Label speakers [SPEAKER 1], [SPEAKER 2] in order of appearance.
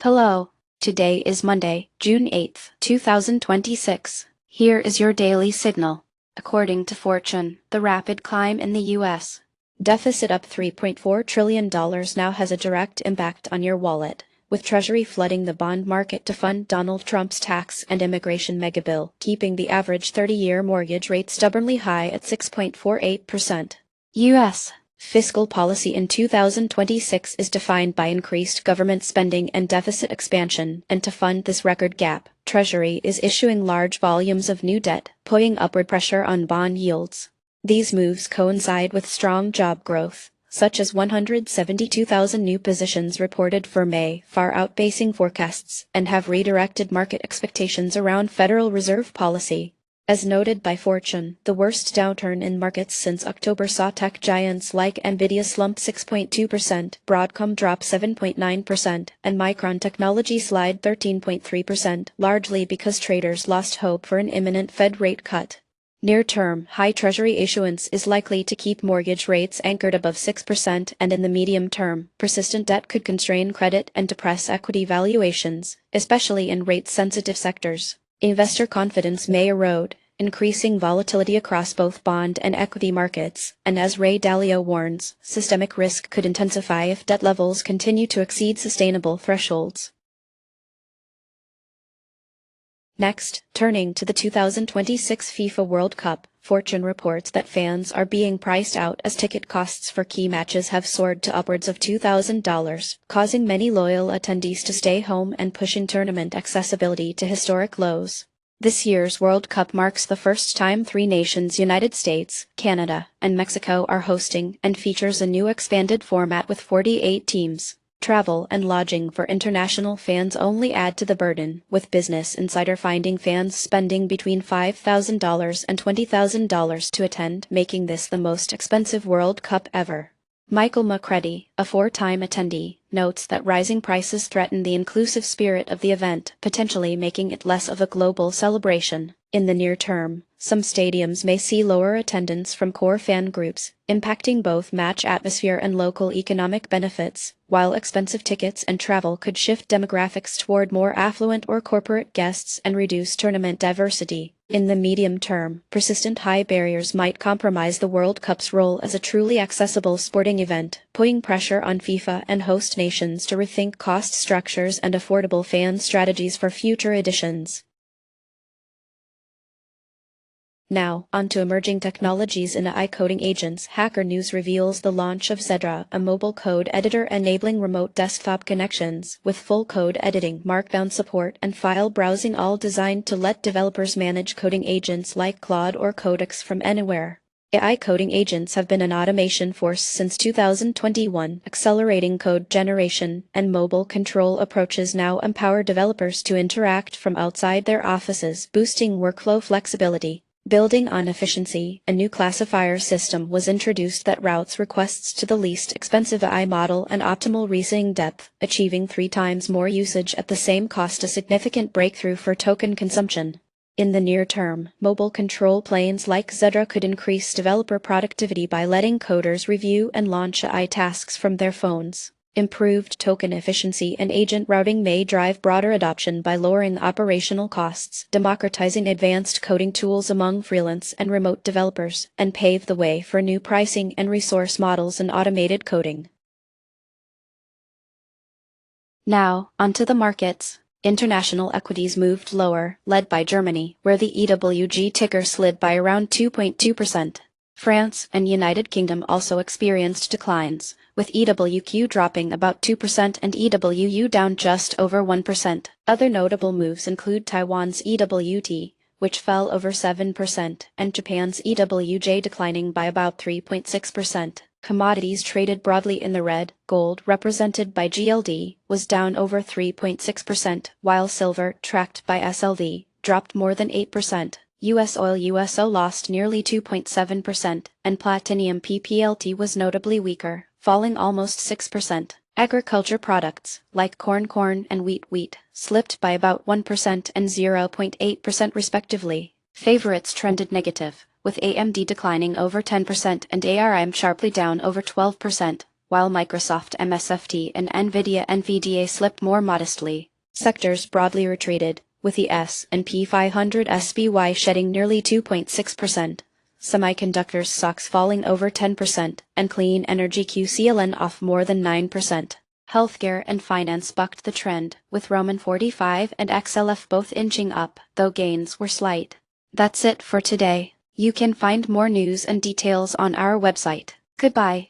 [SPEAKER 1] Hello. Today is Monday, June 8th, 2026. Here is your daily signal. According to Fortune, the rapid climb in the U.S. deficit up $3.4 trillion now has a direct impact on your wallet, with Treasury flooding the bond market to fund Donald Trump's tax and immigration megabill, keeping the average 30-year mortgage rate stubbornly high at 6.48%. U.S. fiscal policy in 2026 is defined by increased government spending and deficit expansion, and to fund this record gap, Treasury is issuing large volumes of new debt, putting upward pressure on bond yields. These moves coincide with strong job growth, such as 172,000 new positions reported for May, far outpacing forecasts, and have redirected market expectations around Federal Reserve policy. As noted by Fortune, the worst downturn in markets since October saw tech giants like Nvidia slump 6.2%, Broadcom drop 7.9%, and Micron Technology slide 13.3%, largely because traders lost hope for an imminent Fed rate cut. Near-term, high Treasury issuance is likely to keep mortgage rates anchored above 6%, and in the medium term, persistent debt could constrain credit and depress equity valuations, especially in rate-sensitive sectors. Investor confidence may erode, increasing volatility across both bond and equity markets, and as Ray Dalio warns, systemic risk could intensify if debt levels continue to exceed sustainable thresholds. Next, turning to the 2026 FIFA World Cup, Fortune reports that fans are being priced out as ticket costs for key matches have soared to upwards of $2,000, causing many loyal attendees to stay home and pushing tournament accessibility to historic lows. This year's World Cup marks the first time three nations, United States, Canada, and Mexico, are hosting, and features a new expanded format with 48 teams. Travel and lodging for international fans only add to the burden, with Business Insider finding fans spending between $5,000 and $20,000 to attend, making this the most expensive World Cup ever. Michael McCready, a four-time attendee, notes that rising prices threaten the inclusive spirit of the event, potentially making it less of a global celebration. In the near term, some stadiums may see lower attendance from core fan groups, impacting both match atmosphere and local economic benefits, while expensive tickets and travel could shift demographics toward more affluent or corporate guests and reduce tournament diversity. In the medium term, persistent high barriers might compromise the World Cup's role as a truly accessible sporting event, putting pressure on FIFA and host nations to rethink cost structures and affordable fan strategies for future editions. Now, onto emerging technologies in AI coding agents. Hacker News reveals the launch of Zedra, a mobile code editor enabling remote desktop connections, with full code editing, markdown support, and file browsing, all designed to let developers manage coding agents like Claude or Codex from anywhere. AI coding agents have been an automation force since 2021, accelerating code generation, and mobile control approaches now empower developers to interact from outside their offices, boosting workflow flexibility. Building on efficiency, a new classifier system was introduced that routes requests to the least expensive AI model and optimal reasoning depth, achieving 3 times more usage at the same cost, a significant breakthrough for token consumption. In the near term, mobile control planes like Zedra could increase developer productivity by letting coders review and launch AI tasks from their phones. Improved token efficiency and agent routing may drive broader adoption by lowering operational costs, democratizing advanced coding tools among freelance and remote developers, and pave the way for new pricing and resource models in automated coding. Now, onto the markets. International equities moved lower, led by Germany, where the EWG ticker slid by around 2.2%. France and United Kingdom also experienced declines, with EWQ dropping about 2% and EWU down just over 1%. Other notable moves include Taiwan's EWT, which fell over 7%, and Japan's EWJ declining by about 3.6%. Commodities traded broadly in the red. Gold, represented by GLD, was down over 3.6%, while silver, tracked by SLV, dropped more than 8%. US oil USO lost nearly 2.7%, and platinum PPLT was notably weaker, falling almost 6%. Agriculture products, like corn and wheat, slipped by about 1% and 0.8% respectively. Favorites trended negative, with AMD declining over 10% and ARM sharply down over 12%. while Microsoft MSFT and NVIDIA NVDA slipped more modestly. Sectors broadly retreated, with the S&P 500 SPY shedding nearly 2.6%. Semiconductors stocks falling over 10%, and clean energy QCLN off more than 9%. Healthcare and finance bucked the trend, with Roman 45 and XLF both inching up, though gains were slight. That's it for today. You can find more news and details on our website. Goodbye.